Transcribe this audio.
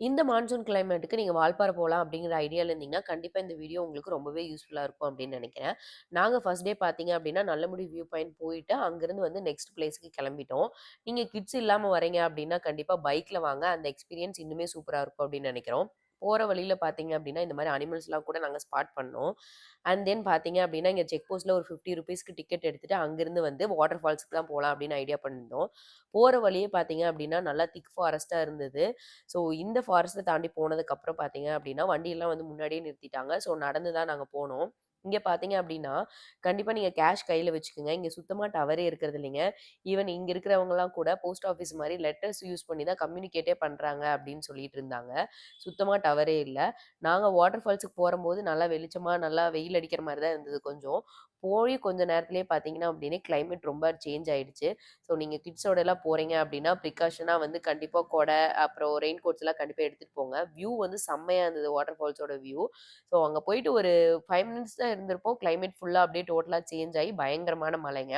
இந்த மான்சூன் கிளைமேட்டுக்கு நீங்க வால்பாறை போலாம் அப்படிங்கிற ஐடியால இருந்தீங்கன்னா, கண்டிப்பா இந்த வீடியோ உங்களுக்கு ரொம்பவே யூஸ்ஃபுல்லா இருக்கும் அப்படின்னு நெனைக்கிறேன். நாங்க ஃபர்ஸ்ட் டே பார்த்தீங்க அப்படின்னா, நல்லமுடி வியூ பாயிண்ட் போயிட்டு, அங்கிருந்து வந்து நெக்ஸ்ட் பிளேஸ்க்கு கெளம்பிட்டோம். நீங்க கிட்ஸ் இல்லாம வரீங்க அப்படின்னா, கண்டிப்பா பைக்ல வாங்க. அந்த எக்ஸ்பீரியன்ஸ் இன்னுமே சூப்பரா இருக்கும் அப்படின்னு நெனைக்கிறோம். போற வழியில பார்த்தீங்க அப்படின்னா, இந்த மாரி அனிமல்ஸ்லாம் கூட நாங்க ஸ்பாட் பண்ணோம். அண்ட் தென் பார்த்தீங்க அப்படின்னா, இங்க செக் போஸ்ட்ல ஒரு ₹50க்கு டிக்கெட் எடுத்துட்டு, அங்கிருந்து வந்து வாட்டர் ஃபால்ஸ்க்கு தான் போலாம் அப்படின்னு ஐடியா பண்ணியிருந்தோம். போற வழியே பார்த்தீங்க அப்படின்னா, நல்லா திக் ஃபாரஸ்ட்டா இருந்தது. ஸோ இந்த ஃபாரஸ்ட்ட தாண்டி போனதுக்கப்புறம் பார்த்தீங்க அப்படின்னா, வண்டியெல்லாம் வந்து முன்னாடியே நிறுத்திட்டாங்க. ஸோ நடந்து தான் நாங்க போனோம். இங்க பார்த்தீங்க அப்படின்னா, கண்டிப்பா நீங்க கேஷ் கையில வச்சுக்கங்க. இங்க சுத்தமா டவரே இருக்கிறது இல்லைங்க. ஈவன் இங்க இருக்கிறவங்கலாம் கூட போஸ்ட் ஆஃபிஸ் மாரி லெட்டர்ஸ் யூஸ் பண்ணி தான் கம்யூனிகேட்டே பண்றாங்க அப்படின்னு சொல்லிட்டு இருந்தாங்க. சுத்தமா டவரே இல்ல. நாங்க வாட்டர் ஃபால்ஸ்க்கு போறம்போது நல்லா வெளிச்சமா, நல்லா வெயில் அடிக்கிற மாரி தான் இருந்தது கொஞ்சம். போய் கொஞ்ச நேரத்திலேயே பார்த்தீங்கன்னா அப்படின்னே கிளைமேட் ரொம்ப சேஞ்ச் ஆயிடுச்சு. ஸோ நீங்க கிட்ஸோடலாம் போறீங்க அப்படின்னா, ப்ரிகாஷனா வந்து கண்டிப்பா கொடை, அப்புறம் ரெயின் கோட்ஸ்லாம் கண்டிப்பா எடுத்துட்டு போங்க. வியூ வந்து செம்மையா இருந்தது வாட்டர் ஃபால்ஸோட வியூ. ஸோ அங்க போயிட்டு ஒரு 5 மினிட்ஸ் தான் இருந்திருப்போம். கிளைமேட் ஃபுல்லா அப்படியே டோட்டலா சேஞ்ச் ஆயி பயங்கரமான மழைங்க.